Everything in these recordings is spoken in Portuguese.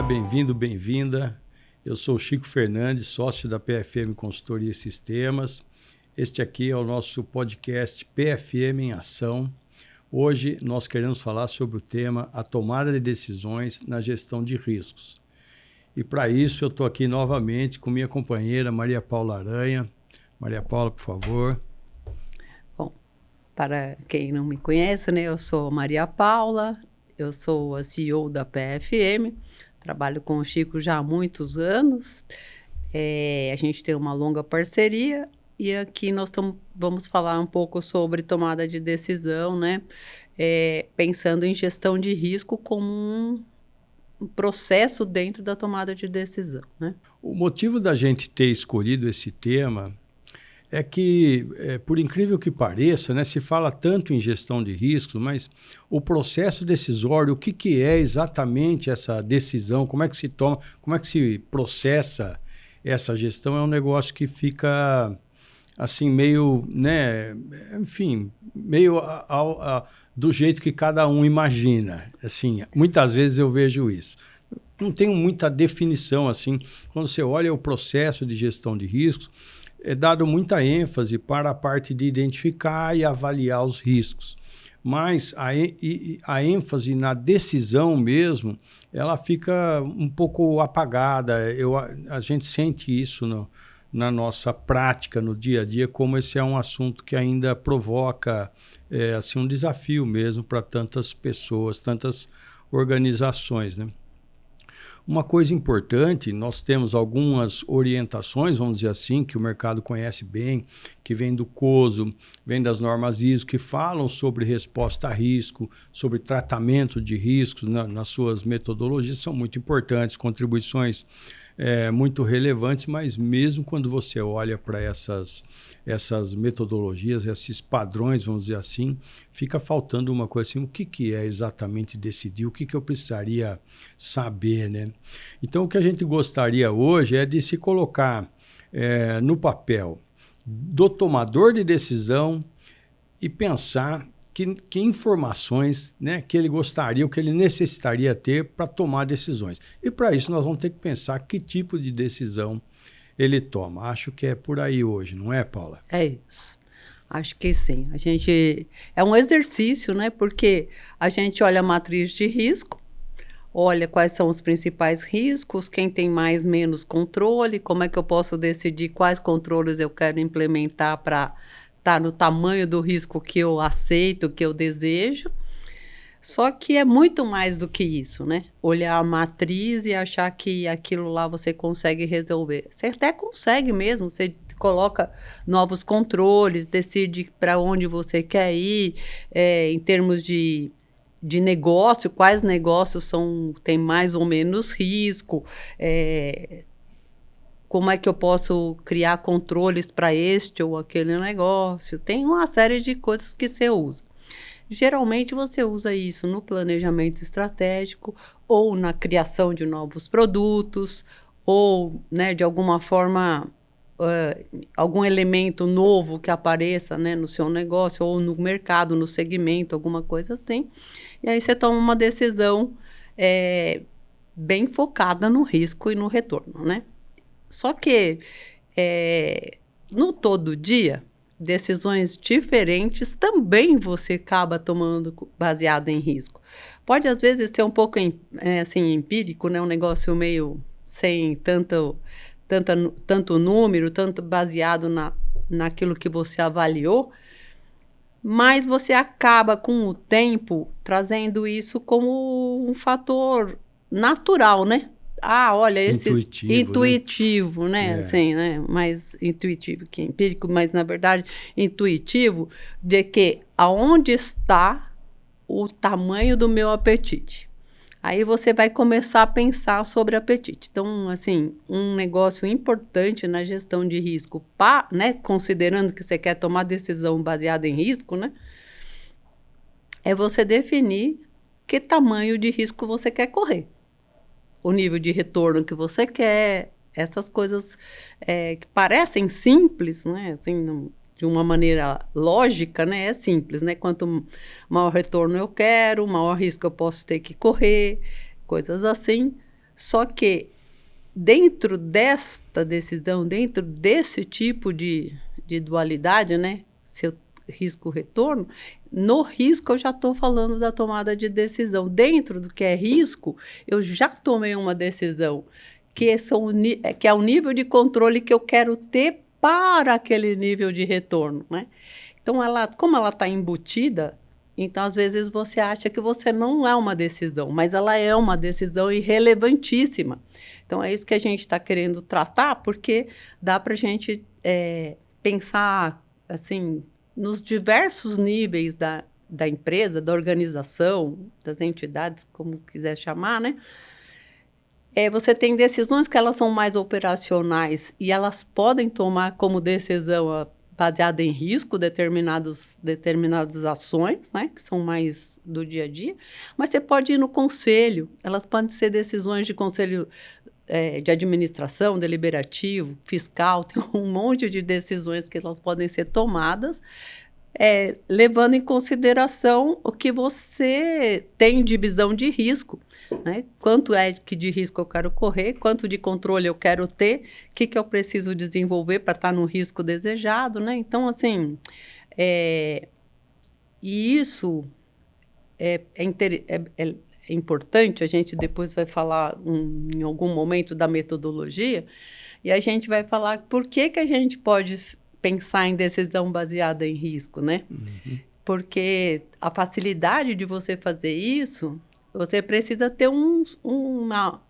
bem-vindo, bem-vinda. Eu sou o Chico Fernandes, sócio da PFM Consultoria e Sistemas. Este aqui é o nosso podcast PFM em Ação. Hoje nós queremos falar sobre o tema a tomada de decisões na gestão de riscos. E para isso eu estou aqui novamente com minha companheira Maria Paula Aranha. Maria Paula, por favor. Bom, para quem não me conhece, né, eu sou Maria Paula, eu sou a CEO da PFM, trabalho com o Chico já há muitos anos, a gente tem uma longa parceria e aqui nós vamos falar um pouco sobre tomada de decisão, né, pensando em gestão de risco como um processo dentro da tomada de decisão, né? O motivo da gente ter escolhido esse tema é que, por incrível que pareça, né, se fala tanto em gestão de riscos, mas o processo decisório, o que é exatamente essa decisão, como é que se toma, como é que se processa essa gestão, é um negócio que fica assim meio, né, enfim, meio do jeito que cada um imagina. Assim, muitas vezes eu vejo isso. Não tenho muita definição assim. Quando você olha o processo de gestão de riscos, é dado muita ênfase para a parte de identificar e avaliar os riscos. Mas a ênfase na decisão mesmo, ela fica um pouco apagada. A gente sente isso na nossa prática, no dia a dia, como esse é um assunto que ainda provoca assim, um desafio mesmo para tantas pessoas, tantas organizações, né? Uma coisa importante, nós temos algumas orientações, vamos dizer assim, que o mercado conhece bem, que vem do COSO, vem das normas ISO, que falam sobre resposta a risco, sobre tratamento de riscos nas suas metodologias, são muito importantes, contribuições muito relevantes, mas mesmo quando você olha para essas metodologias, esses padrões, vamos dizer assim, fica faltando uma coisa assim, o que é exatamente decidir, o que eu precisaria saber, né? Então, o que a gente gostaria hoje é de se colocar no papel do tomador de decisão e pensar que informações, né, que ele gostaria, o que ele necessitaria ter para tomar decisões. E para isso nós vamos ter que pensar que tipo de decisão ele toma. Acho que é por aí hoje, não é, Paula? É isso. Acho que sim. É um exercício, né? Porque a gente olha a matriz de risco, olha quais são os principais riscos, quem tem mais, menos controle, como é que eu posso decidir quais controles eu quero implementar para estar no tamanho do risco que eu aceito, que eu desejo. Só que é muito mais do que isso, né? Olhar a matriz e achar que aquilo lá você consegue resolver. Você até consegue mesmo, você coloca novos controles, decide para onde você quer ir, em termos de negócio, quais negócios têm mais ou menos risco, como é que eu posso criar controles para este ou aquele negócio. Tem uma série de coisas que você usa. Geralmente você usa isso no planejamento estratégico ou na criação de novos produtos ou, né, de alguma forma, algum elemento novo que apareça, né, no seu negócio ou no mercado, no segmento, alguma coisa assim. E aí você toma uma decisão bem focada no risco e no retorno, né? Só que no todo dia, decisões diferentes também você acaba tomando baseado em risco. Pode, às vezes, ser um pouco assim, empírico, né? Um negócio meio sem tanto número, tanto baseado naquilo que você avaliou, mas você acaba, com o tempo, trazendo isso como um fator natural, né? Ah, olha, esse intuitivo, né? Assim, né? Mais intuitivo que empírico, mas, na verdade, intuitivo, de que aonde está o tamanho do meu apetite. Aí você vai começar a pensar sobre apetite. Então, assim, um negócio importante na gestão de risco, né? Considerando que você quer tomar decisão baseada em risco, né? É você definir que tamanho de risco você quer correr. O nível de retorno que você quer, essas coisas que parecem simples, né? Assim, de uma maneira lógica, né? É simples, né? Quanto maior retorno eu quero, maior risco eu posso ter que correr, coisas assim. Só que dentro desta decisão, dentro desse tipo de dualidade, né? Seu risco-retorno, no risco eu já estou falando da tomada de decisão. Dentro do que é risco, eu já tomei uma decisão, que é o nível de controle que eu quero ter para aquele nível de retorno, né? Então, como ela está embutida, então, às vezes, você acha que você não é uma decisão, mas ela é uma decisão irrelevantíssima. Então, é isso que a gente está querendo tratar, porque dá para a gente pensar, assim, nos diversos níveis da empresa, da organização, das entidades, como quiser chamar, né? Você tem decisões que elas são mais operacionais e elas podem tomar como decisão baseada em risco determinadas ações, né, que são mais do dia a dia, mas você pode ir no conselho, elas podem ser decisões de conselho de administração, deliberativo, fiscal, tem um monte de decisões que elas podem ser tomadas, levando em consideração o que você tem de visão de risco, né? Quanto de risco eu quero correr, quanto de controle eu quero ter, o que eu preciso desenvolver para estar no risco desejado, né? Então, assim, e isso é importante, a gente depois vai falar em algum momento da metodologia, e a gente vai falar por que a gente pode pensar em decisão baseada em risco, né? Uhum. Porque a facilidade de você fazer isso, você precisa ter uma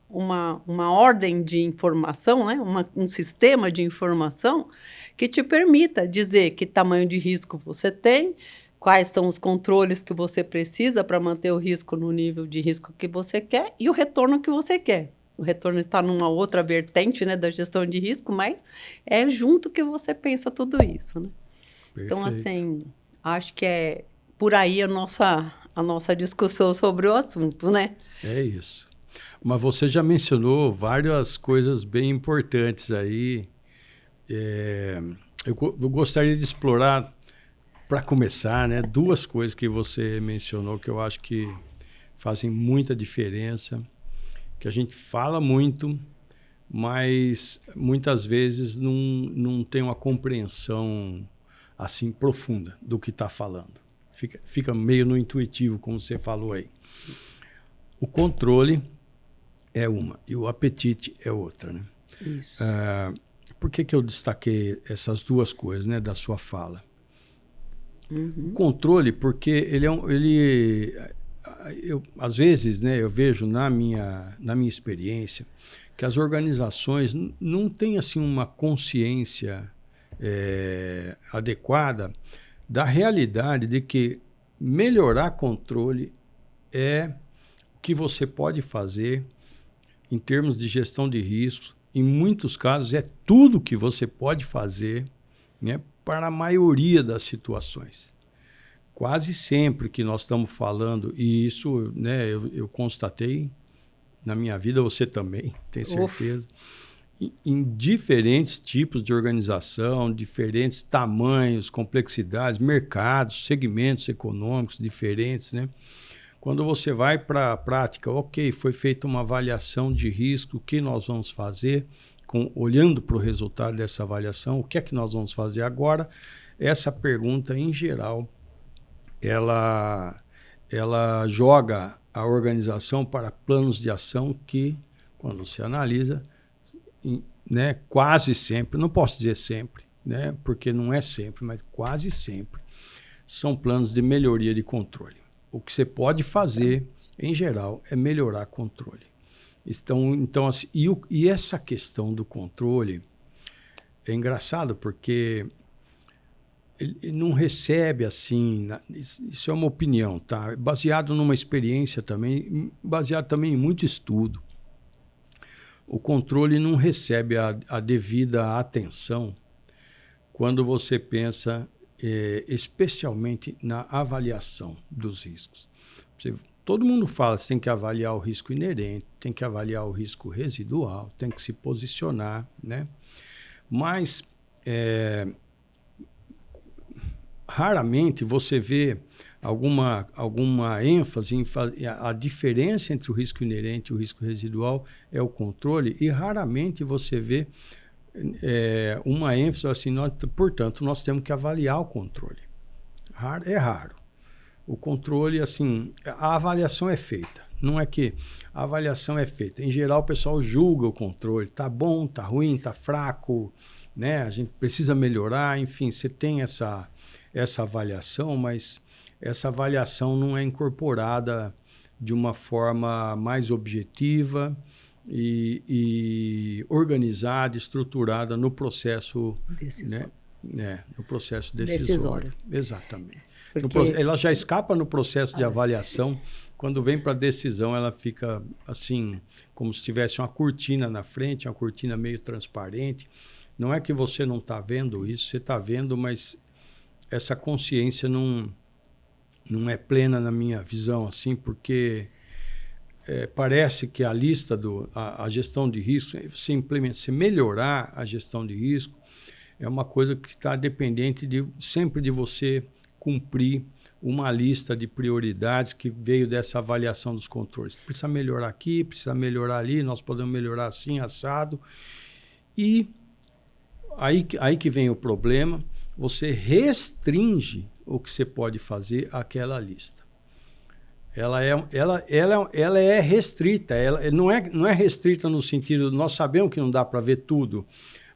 ordem de informação, né? Um sistema de informação que te permita dizer que tamanho de risco você tem, quais são os controles que você precisa para manter o risco no nível de risco que você quer e o retorno que você quer. O retorno está numa outra vertente, né, da gestão de risco, mas é junto que você pensa tudo isso, né? Perfeito. Então, assim, acho que é por aí a nossa discussão sobre o assunto, né? É isso. Mas você já mencionou várias coisas bem importantes aí. Eu gostaria de explorar, para começar, né, duas coisas que você mencionou que eu acho que fazem muita diferença, que a gente fala muito, mas muitas vezes não tem uma compreensão assim profunda do que está falando. Fica meio no intuitivo, como você falou aí. O controle é uma e o apetite é outra, né? Isso. Por que eu destaquei essas duas coisas, né, da sua fala? Uhum. O controle, porque às vezes, né, eu vejo na minha experiência que as organizações não têm assim uma consciência adequada da realidade de que melhorar controle é o que você pode fazer em termos de gestão de riscos. Em muitos casos, é tudo que você pode fazer, né, para a maioria das situações. Quase sempre que nós estamos falando, e isso, né, eu constatei na minha vida, você também, tenho certeza, em diferentes tipos de organização, diferentes tamanhos, complexidades, mercados, segmentos econômicos diferentes, né? Quando você vai para a prática, ok, foi feita uma avaliação de risco, o que nós vamos fazer, olhando para o resultado dessa avaliação, o que é que nós vamos fazer agora? Essa pergunta, em geral, ela joga a organização para planos de ação que, quando se analisa, né, quase sempre, não posso dizer sempre, né, porque não é sempre, mas quase sempre, são planos de melhoria de controle. O que você pode fazer, em geral, é melhorar controle. Então assim, e essa questão do controle é engraçado porque ele não recebe assim, isso é uma opinião, tá? Baseado numa experiência também, baseado também em muito estudo. O controle não recebe a devida atenção quando você pensa especialmente na avaliação dos riscos. Todo mundo fala que tem que avaliar o risco inerente, tem que avaliar o risco residual, tem que se posicionar, né? Mas raramente você vê alguma ênfase em a diferença entre o risco inerente e o risco residual é o controle, e raramente você vê uma ênfase assim, portanto, nós temos que avaliar o controle. É raro. O controle, assim, a avaliação é feita. Não é que a avaliação é feita. Em geral, o pessoal julga o controle. Tá bom, tá ruim, tá fraco, né? A gente precisa melhorar. Enfim, você tem essa avaliação, mas essa avaliação não é incorporada de uma forma mais objetiva e organizada, estruturada no processo decisório. No processo decisório. Exatamente. Ela já escapa no processo de avaliação. Quando vem para a decisão, ela fica assim, como se tivesse uma cortina na frente, uma cortina meio transparente. Não é que você não está vendo isso, você está vendo, mas essa consciência não é plena na minha visão, assim, porque parece que a lista a gestão de risco, você melhorar a gestão de risco, é uma coisa que está dependente sempre de você cumprir uma lista de prioridades que veio dessa avaliação dos controles. Precisa melhorar aqui, precisa melhorar ali, nós podemos melhorar assim, assado. E aí que vem o problema, você restringe o que você pode fazer àquela lista. Ela é restrita, ela não é restrita no sentido, nós sabemos que não dá para ver tudo,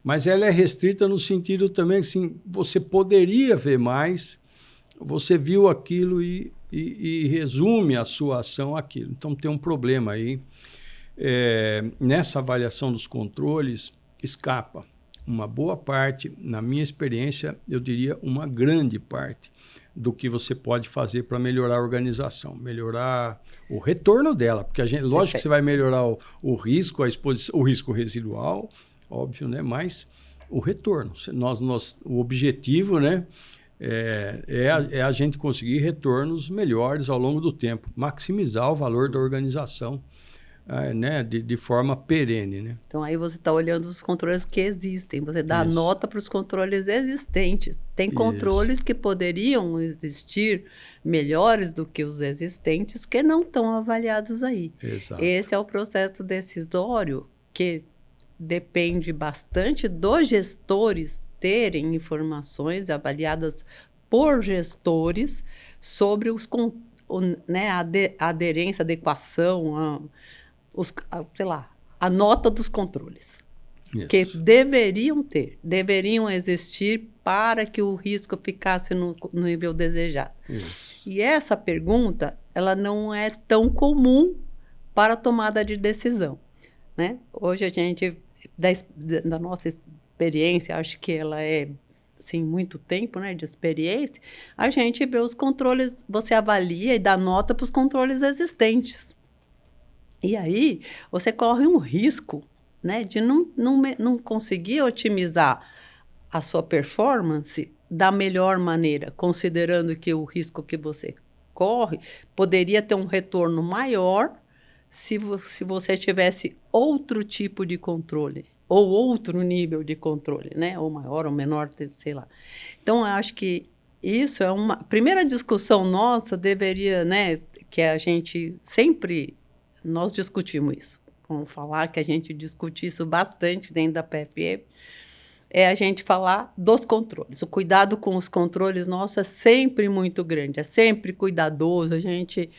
mas ela é restrita no sentido também que assim, você poderia ver mais, você viu aquilo e resume a sua ação àquilo. Então tem um problema aí. Nessa avaliação dos controles, escapa uma boa parte, na minha experiência, eu diria uma grande parte do que você pode fazer para melhorar a organização, melhorar o retorno dela, porque lógico que você vai melhorar o risco, a exposição, o risco residual, óbvio, né? Mas o retorno, o objetivo, né? É a gente conseguir retornos melhores ao longo do tempo, maximizar o valor da organização, né, de forma perene, né? Então, aí você está olhando os controles que existem, você dá nota para os controles existentes. Tem controles que poderiam existir melhores do que os existentes, que não estão avaliados aí. Exato. Esse é o processo decisório, que depende bastante dos gestores terem informações avaliadas por gestores sobre a aderência, adequação, a nota dos controles. Isso. Que deveriam existir para que o risco ficasse no nível desejado. Isso. E essa pergunta, ela não é tão comum para a tomada de decisão, né? Hoje a gente, da nossa experiência, acho que ela é, assim, muito tempo, né, de experiência, a gente vê os controles, você avalia e dá nota para os controles existentes. E aí, você corre um risco, né, de não conseguir otimizar a sua performance da melhor maneira, considerando que o risco que você corre poderia ter um retorno maior se você tivesse outro tipo de controle, ou outro nível de controle, né? Ou maior, ou menor, sei lá. Então, eu acho que isso é uma... primeira discussão nossa deveria, né? Que a gente sempre... Nós discutimos isso. Vamos falar que a gente discute isso bastante dentro da PFM. É a gente falar dos controles. O cuidado com os controles nosso é sempre muito grande, é sempre cuidadoso. A gente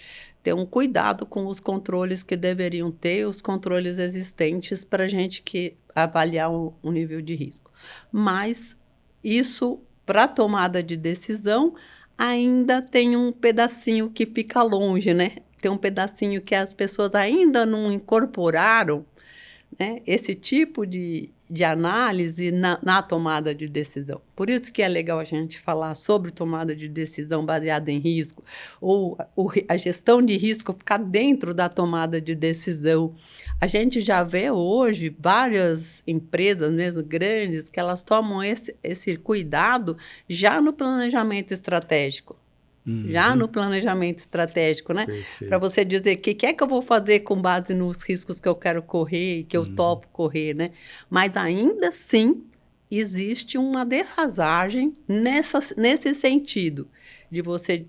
tem um cuidado com os controles que deveriam ter, os controles existentes, para a gente avaliar o nível de risco. Mas isso, para a tomada de decisão, ainda tem um pedacinho que fica longe, né? Tem um pedacinho que as pessoas ainda não incorporaram, né, esse tipo de análise na tomada de decisão. Por isso que é legal a gente falar sobre tomada de decisão baseada em risco, ou a gestão de risco ficar dentro da tomada de decisão. A gente já vê hoje várias empresas, mesmo grandes, que elas tomam esse cuidado já no planejamento estratégico. Já no planejamento estratégico, né? Para você dizer o que é que eu vou fazer com base nos riscos que eu quero correr, que eu topo correr, né? Mas ainda assim, existe uma defasagem nesse sentido, de você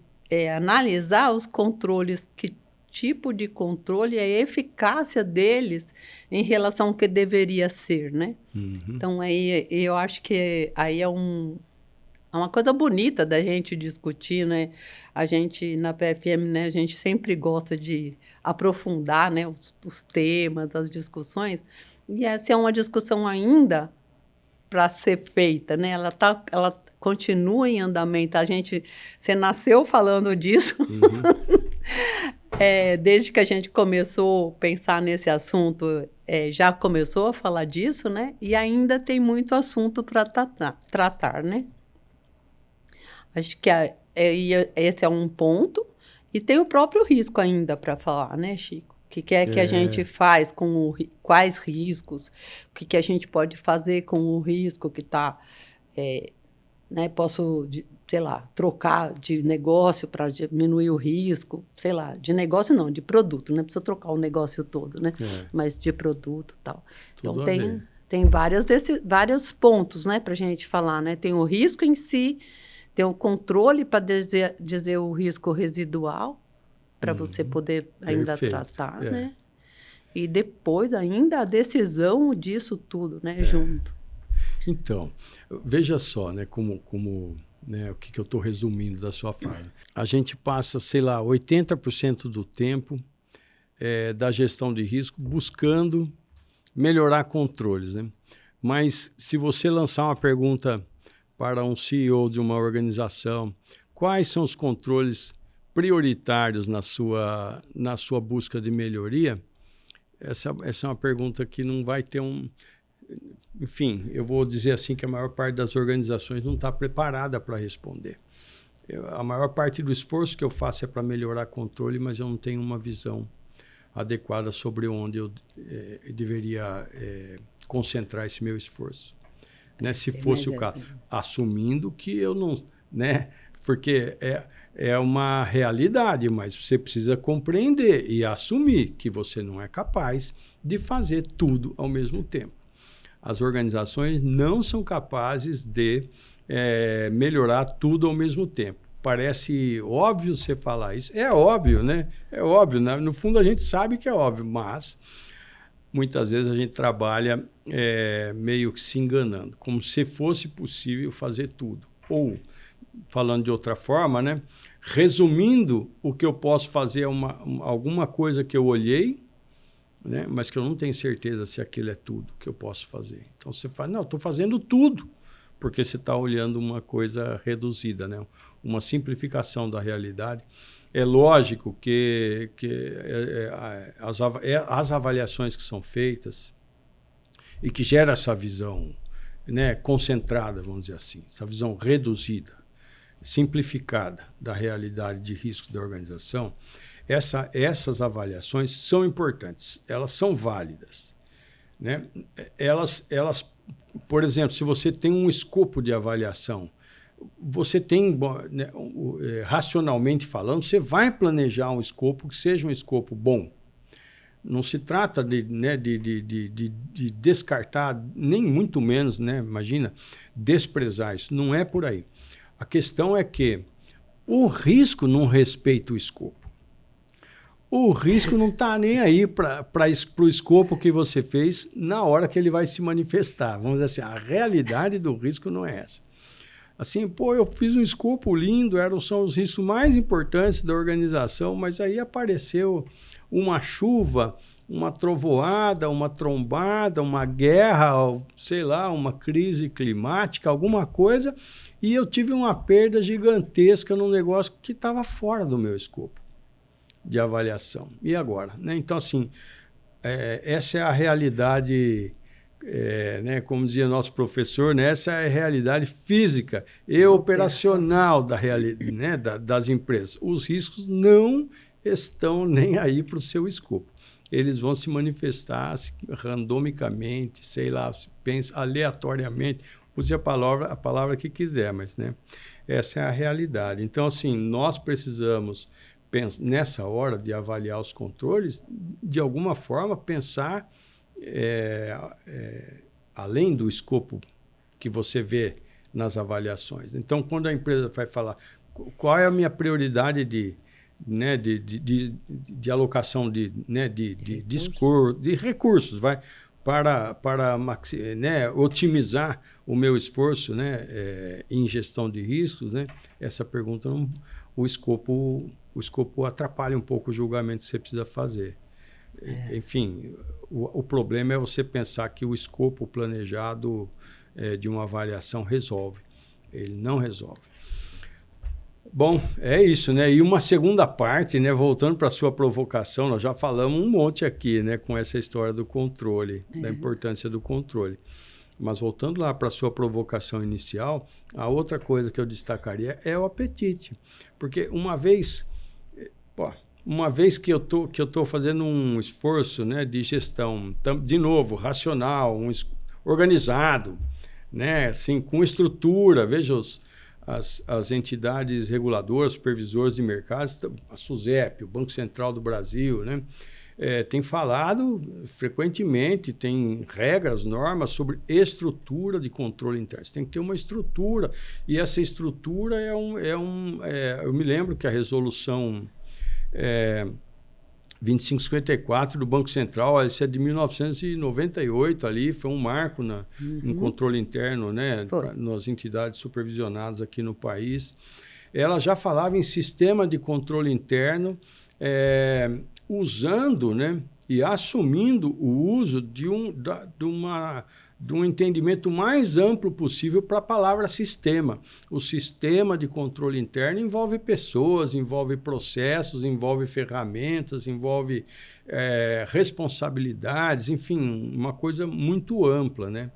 analisar os controles, que tipo de controle e a eficácia deles em relação ao que deveria ser, né? Uhum. Então, aí eu acho que aí é uma coisa bonita da gente discutir, né? A gente, na PFM, né, a gente sempre gosta de aprofundar, né, os temas, as discussões, e essa é uma discussão ainda para ser feita, né? Ela continua em andamento. Você nasceu falando disso, Uhum. desde que a gente começou a pensar nesse assunto, já começou a falar disso, né? E ainda tem muito assunto para tratar, né? Acho que esse é um ponto. E tem o próprio risco ainda para falar, né, Chico? O que é que a gente faz com quais riscos? O que a gente pode fazer com o risco que está... né, posso, sei lá, trocar de negócio para diminuir o risco, sei lá, de negócio não, de produto, não precisa trocar o negócio todo, né? Mas de produto e tal. Tudo Então, tem vários pontos, né, para a gente falar, né? Tem o risco em si, tem o controle para dizer o risco residual, para você poder ainda tratar, né? E depois ainda a decisão disso tudo, né, junto. Então, veja só, né, como né, o que eu estou resumindo da sua fala. A gente passa, sei lá, 80% do tempo da gestão de risco buscando melhorar controles, né? Mas se você lançar uma pergunta para um CEO de uma organização, quais são os controles prioritários na sua busca de melhoria? Essa é uma pergunta que não vai ter Enfim, eu vou dizer assim que a maior parte das organizações não está preparada para responder. A maior parte do esforço que eu faço é para melhorar controle, mas eu não tenho uma visão adequada sobre onde eu deveria concentrar esse meu esforço. Né? Se fosse o caso, assumindo que eu não... Né? Porque é uma realidade, mas você precisa compreender e assumir que você não é capaz de fazer tudo ao mesmo tempo. As organizações não são capazes de melhorar tudo ao mesmo tempo. Parece óbvio você falar isso. É óbvio, né? É óbvio. Né? No fundo, a gente sabe que é óbvio, mas muitas vezes a gente trabalha meio que se enganando, como se fosse possível fazer tudo. Ou, falando de outra forma, né? Resumindo, o que eu posso fazer é alguma coisa que eu olhei, né? Mas que eu não tenho certeza se aquilo é tudo que eu posso fazer. Então você fala, não, estou fazendo tudo, porque você está olhando uma coisa reduzida, né? Uma simplificação da realidade. É lógico que as avaliações que são feitas e que gera essa visão, né, concentrada, vamos dizer assim, essa visão reduzida, simplificada da realidade de risco da organização, essas avaliações são importantes, elas são válidas, né? Elas, por exemplo, se você tem um escopo de avaliação, você tem, né, racionalmente falando, você vai planejar um escopo que seja um escopo bom. Não se trata de descartar, nem muito menos, né, imagina, desprezar isso. Não é por aí. A questão é que o risco não respeita o escopo. O risco não está nem aí para o escopo que você fez na hora que ele vai se manifestar. Vamos dizer assim, a realidade do risco não é essa. Assim, pô, eu fiz um escopo lindo, são os riscos mais importantes da organização, mas aí apareceu uma chuva, uma trovoada, uma trombada, uma guerra, sei lá, uma crise climática, alguma coisa, e eu tive uma perda gigantesca num negócio que estava fora do meu escopo de avaliação. E agora? Né? Então, assim, essa é a realidade... né, como dizia nosso professor, né, essa é a realidade física e operacional né, das empresas. Os riscos não estão nem aí para o seu escopo. Eles vão se manifestar randomicamente, sei lá, se pensa aleatoriamente, use a palavra que quiser, mas né, essa é a realidade. Então, assim, nós precisamos, nessa hora de avaliar os controles, de alguma forma pensar além do escopo que você vê nas avaliações. Então, quando a empresa vai falar qual é a minha prioridade de alocação de recursos, vai, para otimizar o meu esforço, né, em gestão de riscos, né? Essa pergunta, o escopo atrapalha um pouco o julgamento que você precisa fazer. Enfim, o problema é você pensar que o escopo planejado de uma avaliação resolve. Ele não resolve. Bom, é isso, né? E uma segunda parte, né? Voltando para a sua provocação, nós já falamos um monte aqui, né? Com essa história do controle, da importância do controle. Mas voltando lá para a sua provocação inicial, a outra coisa que eu destacaria é o apetite. Porque uma vez que eu tô fazendo um esforço, né, de gestão, de novo, racional, organizado, né? Assim, com estrutura, veja as entidades reguladoras, supervisoras de mercados, a SUSEP, o Banco Central do Brasil, né? Tem falado frequentemente, tem regras, normas sobre estrutura de controle interno. Você tem que ter uma estrutura, e essa estrutura eu me lembro que a resolução 2554 do Banco Central, isso é de 1998 ali, foi um marco no controle interno, né, nas entidades supervisionadas aqui no país. Ela já falava em sistema de controle interno, usando, né, e assumindo o uso de um entendimento mais amplo possível para a palavra sistema. O sistema de controle interno envolve pessoas, envolve processos, envolve ferramentas, envolve responsabilidades, enfim, uma coisa muito ampla, né?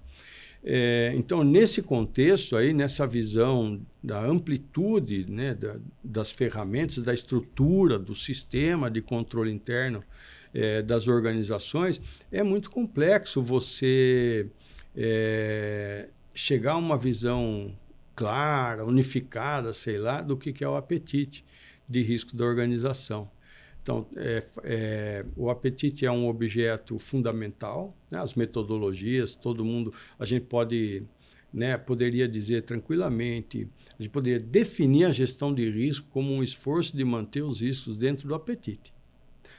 Então, nesse contexto aí, nessa visão da amplitude, né, das ferramentas, da estrutura, do sistema de controle interno das organizações, é muito complexo você chegar a uma visão clara, unificada, sei lá, do que é o apetite de risco da organização. Então, o apetite é um objeto fundamental, né? As metodologias, todo mundo, a gente pode, né, poderia dizer tranquilamente, a gente poderia definir a gestão de risco como um esforço de manter os riscos dentro do apetite.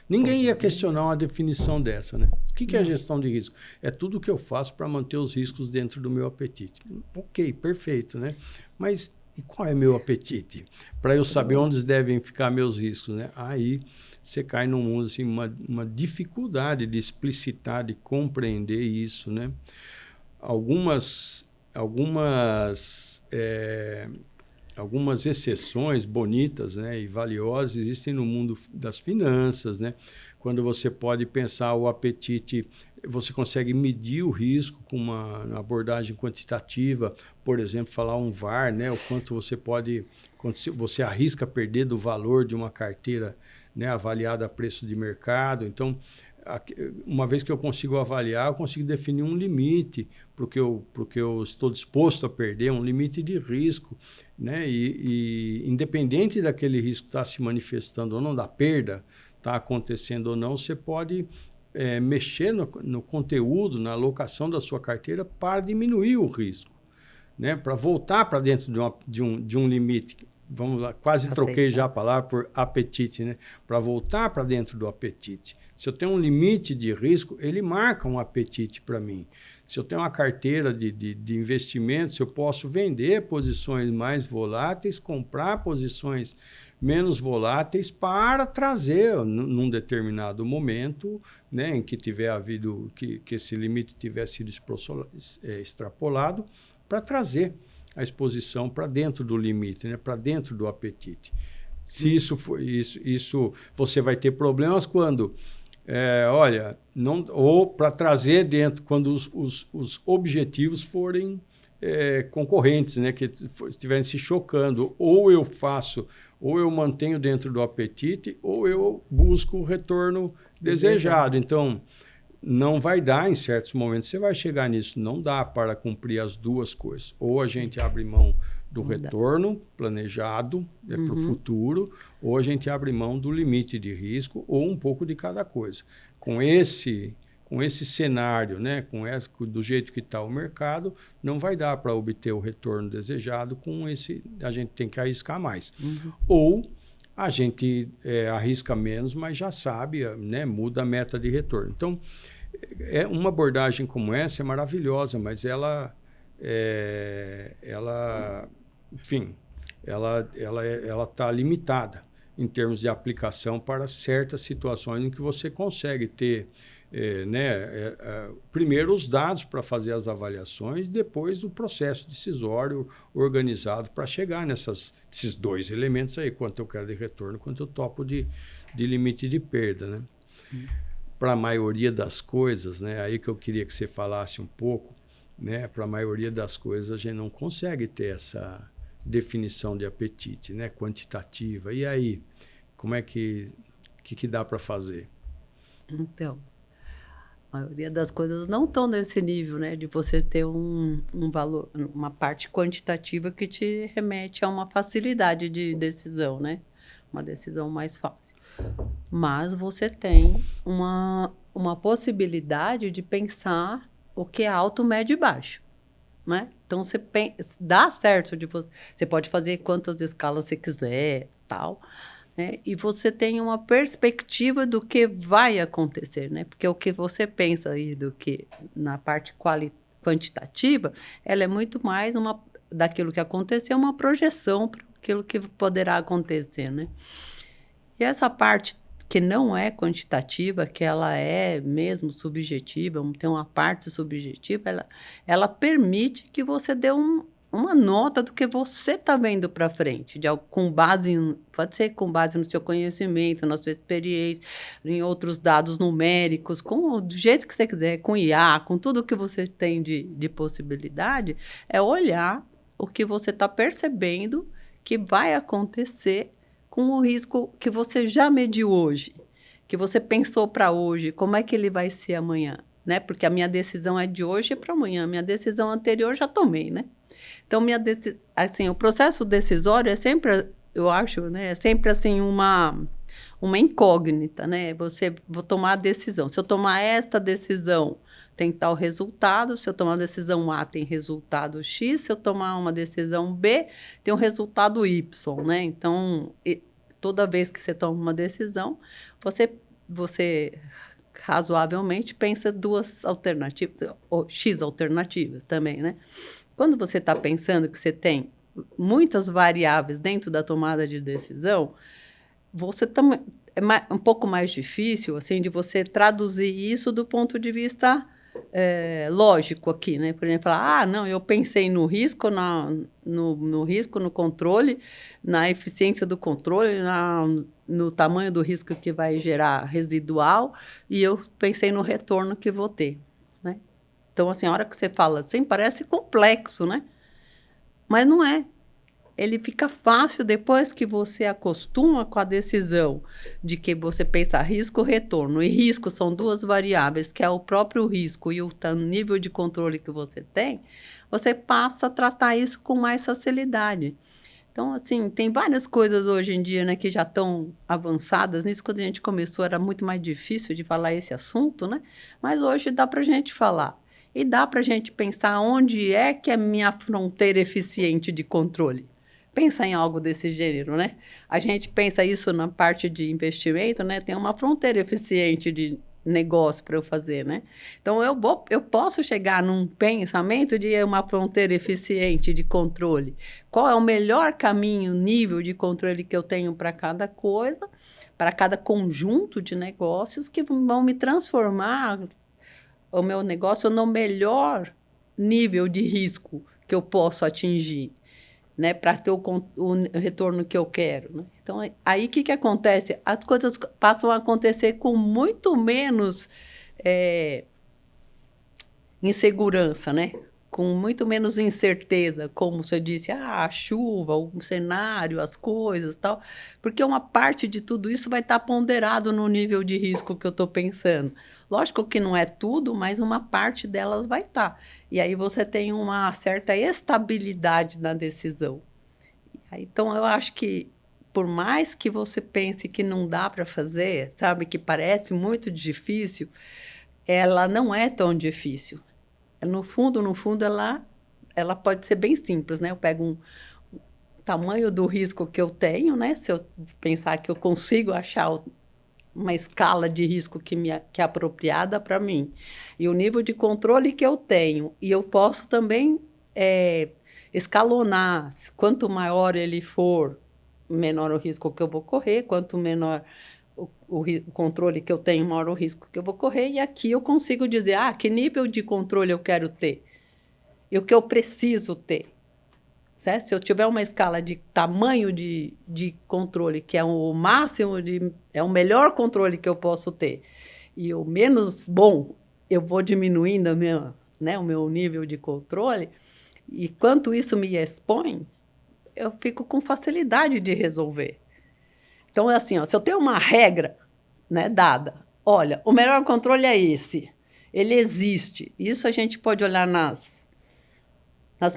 Ninguém ia questionar uma definição dessa, né? O que é gestão de risco? É tudo o que eu faço para manter os riscos dentro do meu apetite. Ok, perfeito, né? Mas e qual é meu apetite? Para eu saber onde devem ficar meus riscos, né? Aí você cai num mundo, assim, uma dificuldade de explicitar, de compreender isso, né? Algumas exceções bonitas, né, e valiosas existem no mundo das finanças, né? Quando você pode pensar o apetite, você consegue medir o risco com uma abordagem quantitativa, por exemplo, falar um VaR, né? O quanto você você arrisca perder do valor de uma carteira, né, avaliada a preço de mercado. Então, uma vez que eu consigo avaliar, eu consigo definir um limite para o que eu estou disposto a perder, um limite de risco, né? E independente daquele risco estar se manifestando ou não, da perda estar acontecendo ou não, você pode mexer no conteúdo, na alocação da sua carteira para diminuir o risco, né? Para voltar para dentro de um limite. Vamos lá, quase troquei já a palavra por apetite, né? Para voltar para dentro do apetite. Se eu tenho um limite de risco, ele marca um apetite para mim. Se eu tenho uma carteira de investimentos, eu posso vender posições mais voláteis, comprar posições menos voláteis para trazer, num determinado momento, né, em que tiver havido, que esse limite tiver sido extrapolado, para trazer a exposição para dentro do limite, né, para dentro do apetite. Se isso for isso, você vai ter problemas quando ou para trazer dentro, quando os objetivos forem concorrentes, né, que estiverem se chocando, ou eu mantenho dentro do apetite, ou eu busco o retorno desejado. Então, não vai dar, em certos momentos você vai chegar nisso, não dá para cumprir as duas coisas. Ou a gente abre mão do retorno planejado para o futuro, ou a gente abre mão do limite de risco, ou um pouco de cada coisa. Com esse com esse cenário, né, do jeito que está o mercado, não vai dar para obter o retorno desejado a gente tem que arriscar mais. Ou a gente arrisca menos, mas já sabe, né, muda a meta de retorno. Então, uma abordagem como essa é maravilhosa, mas enfim, ela está limitada em termos de aplicação para certas situações em que você consegue ter primeiro os dados para fazer as avaliações, depois o processo decisório organizado para chegar nesses dois elementos aí, quanto eu quero de retorno, quanto eu topo de limite de perda, né? Para a maioria das coisas, né, aí que eu queria que você falasse um pouco, né, para a maioria das coisas a gente não consegue ter essa definição de apetite, né, quantitativa. E aí, como é que dá para fazer? Então, a maioria das coisas não estão nesse nível, né, de você ter um valor, uma parte quantitativa que te remete a uma facilidade de decisão, né, uma decisão mais fácil. Mas você tem uma possibilidade de pensar o que é alto, médio e baixo, né? Então, dá certo de você pode fazer quantas escalas você quiser, tal, né? E você tem uma perspectiva do que vai acontecer, né? Porque o que você pensa aí do que na parte quantitativa, ela é muito mais daquilo que aconteceu, uma projeção para aquilo que poderá acontecer, né? E essa parte que não é quantitativa, que ela é mesmo subjetiva, tem uma parte subjetiva, ela permite que você dê uma nota do que você está vendo para frente, pode ser com base no seu conhecimento, na sua experiência, em outros dados numéricos, do jeito que você quiser, com IA, com tudo que você tem de possibilidade, é olhar o que você está percebendo que vai acontecer com o risco que você já mediu hoje, que você pensou para hoje, como é que ele vai ser amanhã, né? Porque a minha decisão é de hoje para amanhã, a minha decisão anterior já tomei, né? Então, assim, o processo decisório é sempre, eu acho, né? É sempre assim uma incógnita, né? Vou tomar a decisão. Se eu tomar esta decisão, tem tal resultado. Se eu tomar a decisão A, tem resultado X. Se eu tomar uma decisão B, tem um resultado Y, né? Então, toda vez que você toma uma decisão, você razoavelmente pensa duas alternativas, ou X alternativas também, né? Quando você está pensando que você tem muitas variáveis dentro da tomada de decisão, você também é um pouco mais difícil, assim, de você traduzir isso do ponto de vista lógico aqui, né? Por exemplo, falar, não, eu pensei no risco, no risco, no controle, na eficiência do controle, no tamanho do risco que vai gerar residual, e eu pensei no retorno que vou ter, né? Então, assim, a hora que você fala assim, parece complexo, né? Mas não é. Ele fica fácil depois que você acostuma com a decisão de que você pensa risco-retorno. E risco são duas variáveis, que é o próprio risco e o nível de controle que você tem, você passa a tratar isso com mais facilidade. Então, assim, tem várias coisas hoje em dia, né, que já estão avançadas nisso. Quando a gente começou, era muito mais difícil de falar esse assunto, né? Mas hoje dá para a gente falar. E dá para a gente pensar onde é que é a minha fronteira eficiente de controle. Pensa em algo desse gênero, né? A gente pensa isso na parte de investimento, né? Tem uma fronteira eficiente de negócio para eu fazer, né? Então, eu posso chegar num pensamento de uma fronteira eficiente de controle. Qual é o melhor caminho, nível de controle que eu tenho para cada coisa, para cada conjunto de negócios que vão me transformar o meu negócio no melhor nível de risco que eu posso atingir, né, para ter o retorno que eu quero, né? Então, aí o que acontece? As coisas passam a acontecer com muito menos insegurança, né? Com muito menos incerteza, como você disse, a chuva, o cenário, as coisas, tal, porque uma parte de tudo isso vai estar ponderado no nível de risco que eu estou pensando. Lógico que não é tudo, mas uma parte delas vai estar. E aí você tem uma certa estabilidade na decisão. Então, eu acho que, por mais que você pense que não dá para fazer, sabe, que parece muito difícil, ela não é tão difícil. No fundo, ela pode ser bem simples, né? Eu pego um tamanho do risco que eu tenho, né? Se eu pensar que eu consigo achar uma escala de risco que é apropriada para mim, e o nível de controle que eu tenho, e eu posso também escalonar. Quanto maior ele for, menor o risco que eu vou correr, quanto menor o controle que eu tenho, maior o risco que eu vou correr, e aqui eu consigo dizer, que nível de controle eu quero ter, e o que eu preciso ter. Certo? Se eu tiver uma escala de tamanho de controle, que é o máximo, é o melhor controle que eu posso ter, e o menos bom, eu vou diminuindo o meu nível de controle, e quanto isso me expõe, eu fico com facilidade de resolver. Então, é assim, se eu tenho uma regra, né, dada, olha, o melhor controle é esse, ele existe. Isso a gente pode olhar nas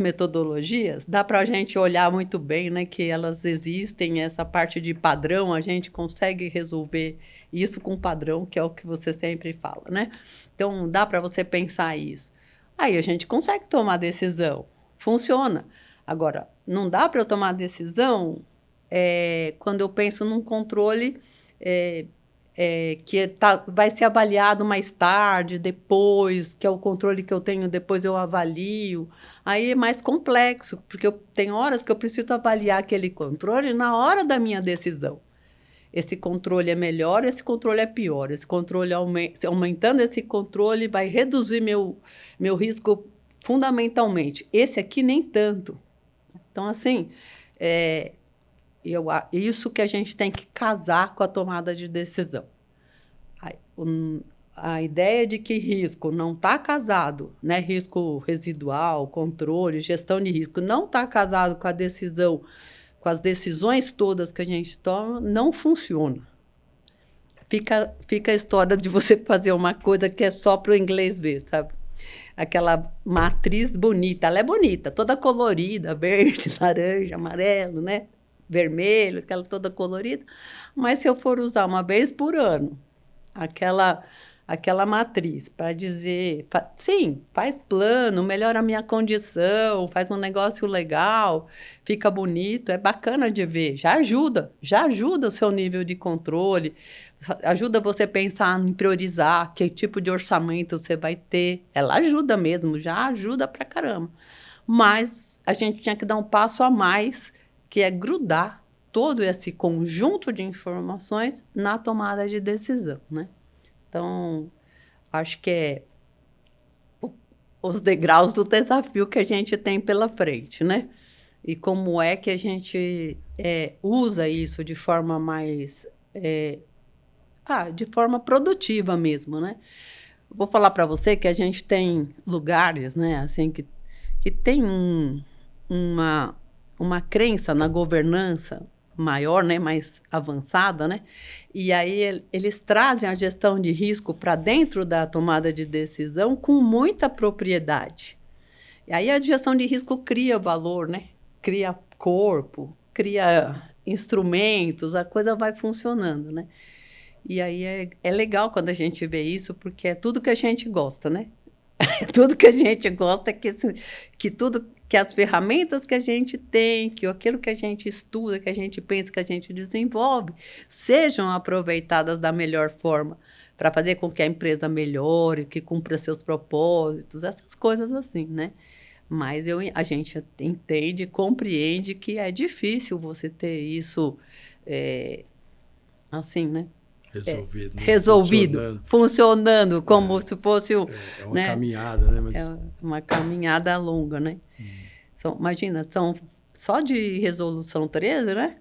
metodologias, dá para a gente olhar muito bem, né, que elas existem, essa parte de padrão, a gente consegue resolver isso com padrão, que é o que você sempre fala, né? Então, dá para você pensar isso. Aí a gente consegue tomar decisão, funciona. Agora, não dá para eu tomar decisão quando eu penso num controle que vai ser avaliado mais tarde, depois, que é o controle que eu tenho, depois eu avalio. Aí é mais complexo, porque tem horas que eu preciso avaliar aquele controle na hora da minha decisão. Esse controle é melhor, esse controle é pior. Esse controle, aumentando esse controle, vai reduzir meu risco fundamentalmente. Esse aqui, nem tanto. Então, assim, isso que a gente tem que casar com a tomada de decisão. A ideia de que risco não está casado, né? Risco residual, controle, gestão de risco, não está casado com a decisão, com as decisões todas que a gente toma, não funciona. Fica a história de você fazer uma coisa que é só para o inglês ver, sabe? Aquela matriz bonita, ela é bonita, toda colorida, verde, laranja, amarelo, né? Vermelho, aquela toda colorida. Mas se eu for usar uma vez por ano, aquela matriz para dizer, sim, faz plano, melhora a minha condição, faz um negócio legal, fica bonito, é bacana de ver, já ajuda o seu nível de controle, ajuda você a pensar em priorizar que tipo de orçamento você vai ter, ela ajuda mesmo, já ajuda pra caramba. Mas a gente tinha que dar um passo a mais, que é grudar todo esse conjunto de informações na tomada de decisão, né? Então, acho que é os degraus do desafio que a gente tem pela frente, né? E como é que a gente usa isso de forma mais... de forma produtiva mesmo, né? Vou falar para você que a gente tem lugares, né, assim, que tem uma crença na governança maior, né, mais avançada, né? E aí eles trazem a gestão de risco para dentro da tomada de decisão com muita propriedade. E aí a gestão de risco cria valor, né? Cria corpo, cria instrumentos, a coisa vai funcionando, né? E aí é legal quando a gente vê isso, porque é tudo que a gente gosta, né? Tudo que a gente gosta é que as ferramentas que a gente tem, que aquilo que a gente estuda, que a gente pensa, que a gente desenvolve, sejam aproveitadas da melhor forma para fazer com que a empresa melhore, que cumpra seus propósitos, essas coisas assim, né? Mas a gente entende, compreende que é difícil você ter isso assim, né? Resolvido. Né? Resolvido, funcionando como se fosse é uma caminhada, né? Mas... É uma caminhada longa, né? Imagina, só de resolução 13, né?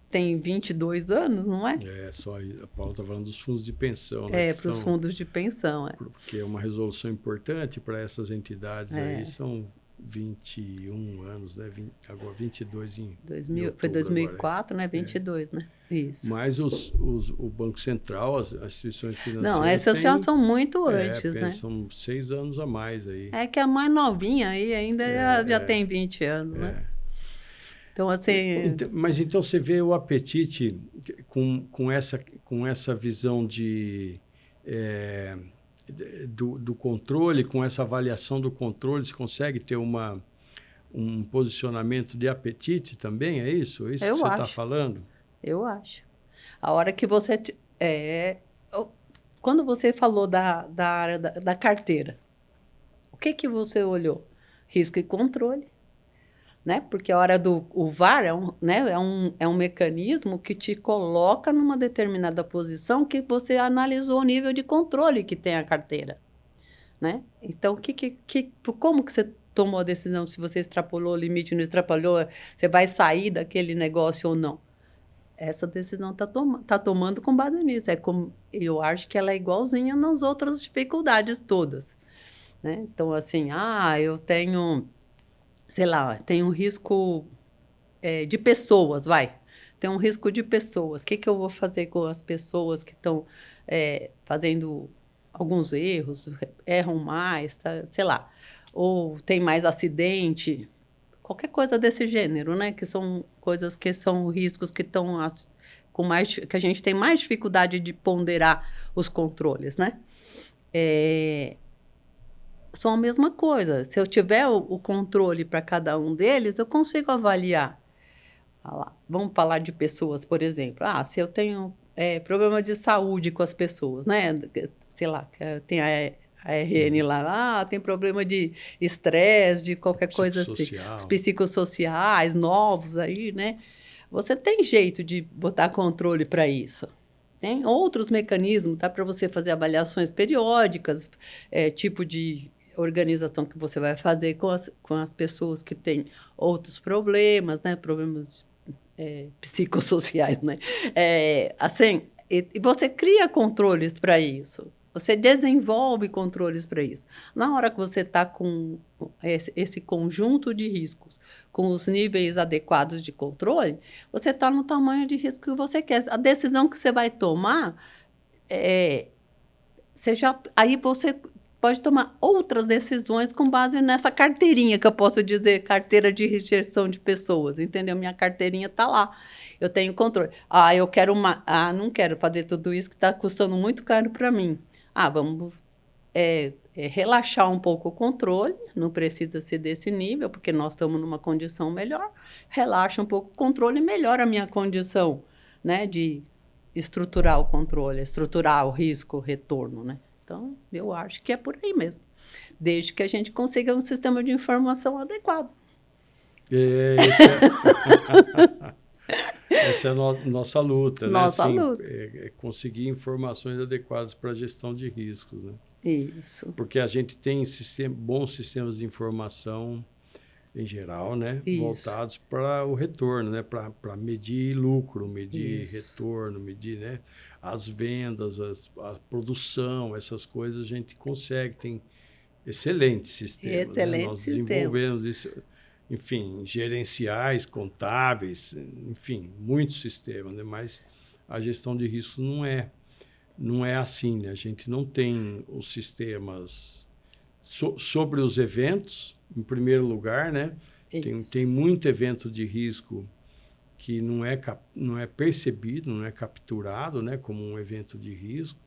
Tem 22 anos, não é? Só a Paula está falando dos fundos de pensão, né? Para os fundos de pensão, Porque é uma resolução importante para essas entidades aí, são 21 anos, né? Agora 22 em 2000, foi 2004, agora, né? 22, né? Isso. Mas o Banco Central, as instituições financeiras... Não, essas já são muito antes, né? São 6 anos a mais aí. É que a mais novinha aí ainda já tem 20 anos, né? Então, assim... Mas então você vê o apetite com essa visão de do controle, com essa avaliação do controle, você consegue ter um posicionamento de apetite também? É isso? É isso que você está falando? Eu acho. A hora que você... quando você falou da área da carteira, o que você olhou? Risco e controle. Né? Porque a hora o VAR é um mecanismo que te coloca numa determinada posição que você analisou o nível de controle que tem a carteira. Né? Então, como que você tomou a decisão? Se você extrapolou o limite, não extrapolou, você vai sair daquele negócio ou não? Essa decisão tá tomando com base nisso. Eu acho que ela é igualzinha nas outras dificuldades todas. Né? Então, assim, eu tenho... sei lá, tem um risco de pessoas, tem um risco de pessoas. O que eu vou fazer com as pessoas que estão fazendo alguns erros, erram mais, tá? Sei lá, ou tem mais acidente, qualquer coisa desse gênero, né? Que são coisas que são riscos que estão que a gente tem mais dificuldade de ponderar os controles, né? São a mesma coisa. Se eu tiver o controle para cada um deles, eu consigo avaliar. Vamos falar de pessoas, por exemplo. Se eu tenho problema de saúde com as pessoas, né? Sei lá, tem a RN lá, tem problema de estresse, de qualquer coisa assim. Os psicossociais novos aí, né? Você tem jeito de botar controle para isso. Tem outros mecanismos, dá para você fazer avaliações periódicas, tipo de organização que você vai fazer com as pessoas que têm outros problemas, né? Problemas psicossociais, né? Assim, e você cria controles para isso. Você desenvolve controles para isso. Na hora que você está com esse conjunto de riscos, com os níveis adequados de controle, você está no tamanho de risco que você quer. A decisão que você vai tomar, aí você pode tomar outras decisões com base nessa carteirinha, que eu posso dizer, carteira de gestão de pessoas, entendeu? Minha carteirinha está lá, eu tenho controle. Eu quero não quero fazer tudo isso que está custando muito caro para mim. Vamos relaxar um pouco o controle, não precisa ser desse nível, porque nós estamos numa condição melhor. Relaxa um pouco o controle e melhora a minha condição, né, de estruturar o controle, estruturar o risco, o retorno, né? Então, eu acho que é por aí mesmo, desde que a gente consiga um sistema de informação adequado. Essa é a nossa luta, nossa né? Luta. Conseguir informações adequadas para a gestão de riscos, né? Isso. Porque a gente tem bons sistemas de informação em geral, né? Isso. Voltados para o retorno, né? Para medir lucro, medir retorno, medir, né? As vendas, a produção, essas coisas a gente consegue, tem excelentes sistemas. Excelente Nós sistema. desenvolvemos isso, enfim, gerenciais, contábeis, enfim, muitos sistemas, né? Mas a gestão de risco não é assim, né? A gente não tem os sistemas sobre os eventos, em primeiro lugar, né? Tem muito evento de risco que não é percebido, não é capturado, né, como um evento de risco.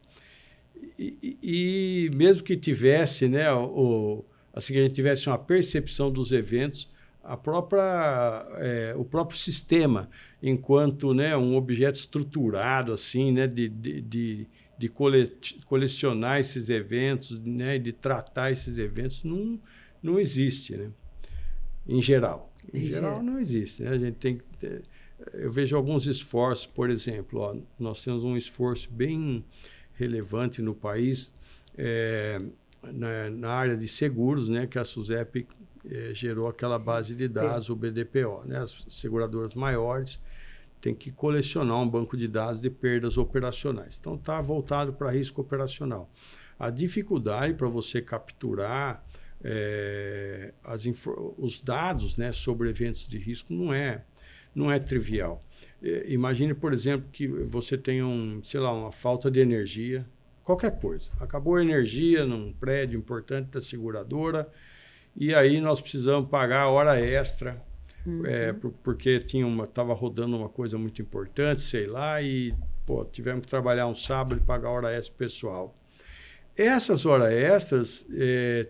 E mesmo que tivesse, né, assim que a gente tivesse uma percepção dos eventos, o próprio sistema, enquanto, né, um objeto estruturado assim, né, de colecionar esses eventos, né, de tratar esses eventos, não existe, né? Em geral não existe, né? A gente tem que eu vejo alguns esforços, por exemplo, nós temos um esforço bem relevante no país na área de seguros, né, que a SUSEP gerou aquela base de dados, o BDPO, né? As seguradoras maiores têm que colecionar um banco de dados de perdas operacionais. Então, está voltado para risco operacional. A dificuldade para você capturar os dados, né, sobre eventos de risco não é trivial. Imagine, por exemplo, que você tem uma falta de energia, qualquer coisa. Acabou a energia num prédio importante da seguradora e aí nós precisamos pagar hora extra, porque estava rodando uma coisa muito importante, sei lá, e tivemos que trabalhar um sábado e pagar hora extra pessoal. essas horas extras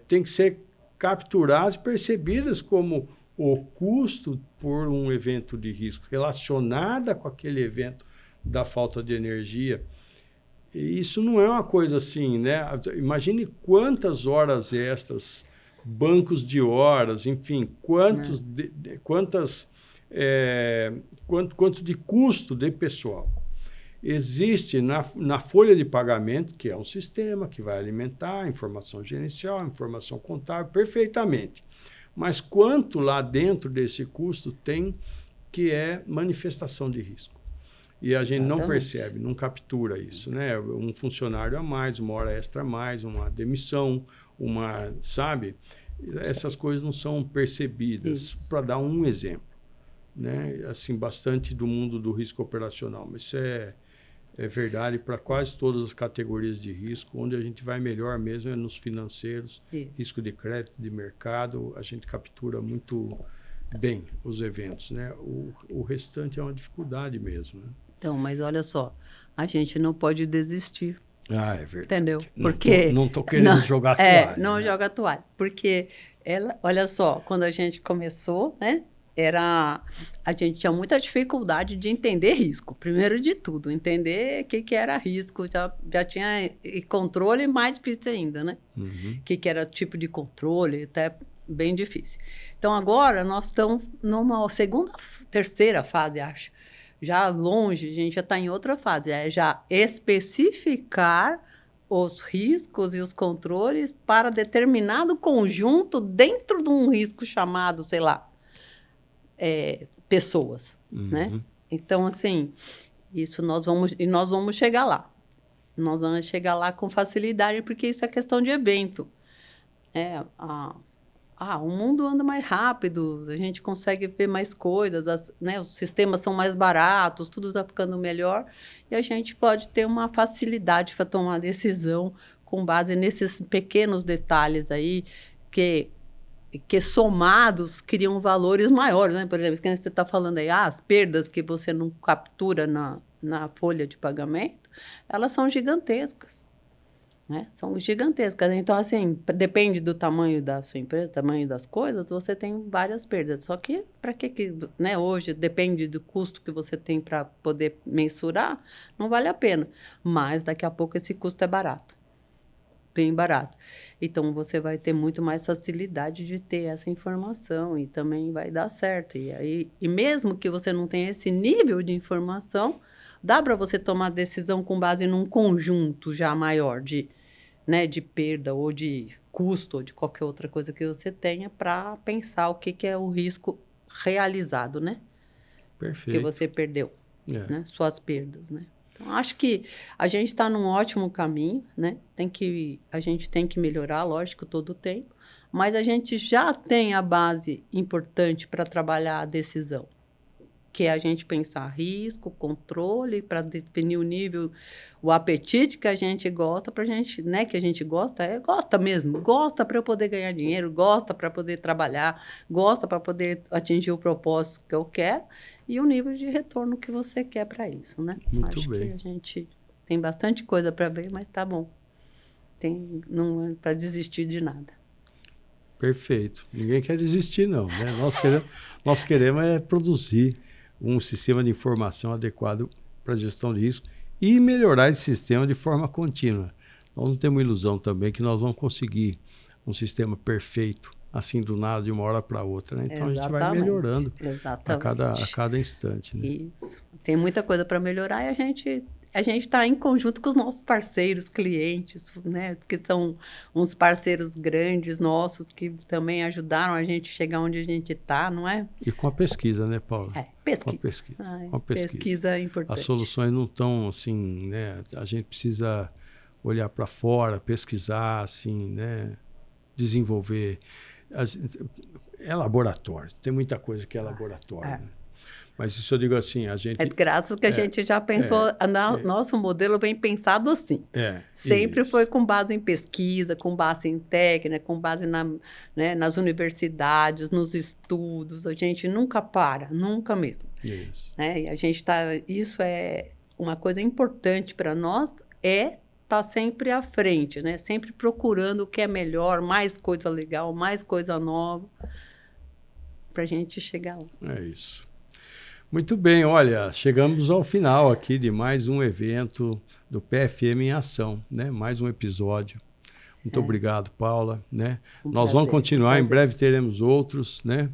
têm que ser capturadas e percebidas como o custo por um evento de risco relacionada com aquele evento da falta de energia. E isso não é uma coisa assim, né? Imagine quantas horas extras, bancos de horas, enfim, quanto de custo de pessoal. Existe na folha de pagamento, que é um sistema que vai alimentar a informação gerencial, a informação contábil, perfeitamente. Mas quanto lá dentro desse custo tem que é manifestação de risco? E a gente não percebe, não captura isso, né? Um funcionário a mais, uma hora extra a mais, uma demissão, sabe? Essas coisas não são percebidas, para dar um exemplo, né? Assim, bastante do mundo do risco operacional, mas isso é verdade para quase todas as categorias de risco. Onde a gente vai melhor mesmo é nos financeiros, risco de crédito, de mercado, a gente captura muito bem os eventos, né? O restante é uma dificuldade mesmo, né? Então, mas olha só, a gente não pode desistir. Ah, é verdade. Entendeu? Porque não tô querendo jogar a toalha. Não joga a toalha. Porque olha só, quando a gente começou, né? A gente tinha muita dificuldade de entender risco. Primeiro de tudo, entender o que era risco. Já tinha controle, mais difícil ainda, né? Uhum. O que era tipo de controle, até bem difícil. Então, agora, nós estamos numa terceira fase, acho. Já longe, a gente já está em outra fase. É já especificar os riscos e os controles para determinado conjunto dentro de um risco chamado, sei lá, pessoas, né? Então, assim, nós vamos chegar lá. Nós vamos chegar lá com facilidade, porque isso é questão de evento. O mundo anda mais rápido, a gente consegue ver mais coisas, né? Os sistemas são mais baratos, tudo está ficando melhor, e a gente pode ter uma facilidade para tomar decisão com base nesses pequenos detalhes aí, que somados criam valores maiores, né? Por exemplo, isso que você está falando aí, as perdas que você não captura na folha de pagamento, elas são gigantescas, né? São gigantescas. Então, assim, depende do tamanho da sua empresa, tamanho das coisas, você tem várias perdas. Só que, para né? Hoje, depende do custo que você tem para poder mensurar, não vale a pena. Mas, daqui a pouco, esse custo é barato. Bem barato. Então, você vai ter muito mais facilidade de ter essa informação e também vai dar certo. E mesmo que você não tenha esse nível de informação, dá para você tomar decisão com base num conjunto já maior de perda ou de custo ou de qualquer outra coisa que você tenha para pensar o que é o risco realizado, né? Perfeito. Que você perdeu, né? Suas perdas, né? Então, acho que a gente está num ótimo caminho, né? A gente tem que melhorar, lógico, todo o tempo, mas a gente já tem a base importante para trabalhar a decisão, que é a gente pensar risco, controle, para definir o nível, o apetite que a gente gosta, para a gente, né? Que a gente gosta, gosta mesmo, gosta para eu poder ganhar dinheiro, gosta para poder trabalhar, gosta para poder atingir o propósito que eu quero, e o nível de retorno que você quer para isso, né? Muito bem. Que a gente tem bastante coisa para ver, mas tá bom. Não é para desistir de nada. Perfeito. Ninguém quer desistir, não, né? Nós queremos produzir um sistema de informação adequado para a gestão de risco e melhorar esse sistema de forma contínua. Nós não temos ilusão também que nós vamos conseguir um sistema perfeito assim do nada, de uma hora para outra, né? Então, a gente vai melhorando a cada instante, né? Isso. Tem muita coisa para melhorar e a gente está em conjunto com os nossos parceiros, clientes, né? Que são uns parceiros grandes nossos que também ajudaram a gente chegar onde a gente está, não é? E com a pesquisa, né, Paula? Pesquisa. Com a pesquisa. Pesquisa é importante. As soluções não estão assim, né? A gente precisa olhar para fora, pesquisar, assim, né? Desenvolver. É laboratório, tem muita coisa que é laboratório, né? Mas isso eu digo assim, a gente... graças que a gente já pensou, nosso modelo vem pensado assim. Sempre foi com base em pesquisa, com base em técnica, com base nas universidades, nos estudos. A gente nunca para, nunca mesmo. Isso. Né? E a gente isso é uma coisa importante para nós, tá sempre à frente, né? Sempre procurando o que é melhor, mais coisa legal, mais coisa nova, para a gente chegar lá. É isso. Muito bem, olha, chegamos ao final aqui de mais um evento do PFM em Ação, né? Mais um episódio. Muito obrigado, Paula, né? Nós vamos continuar, em breve teremos outros, né?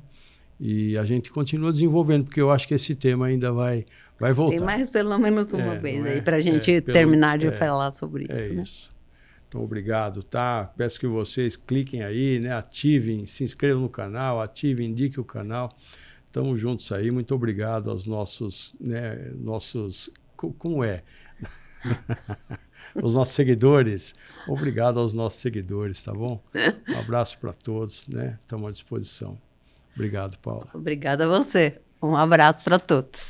E a gente continua desenvolvendo, porque eu acho que esse tema ainda vai voltar. Tem mais pelo menos uma vez aí para a gente terminar de falar sobre isso. É isso. Então, obrigado, tá? Peço que vocês cliquem aí, né? Ativem, se inscrevam no canal, ativem, indiquem o canal. Estamos juntos aí. Muito obrigado aos nossos, né? Como é? Os nossos seguidores. Obrigado aos nossos seguidores, tá bom? Um abraço para todos, né? Estamos à disposição. Obrigado, Paula. Obrigada a você. Um abraço para todos.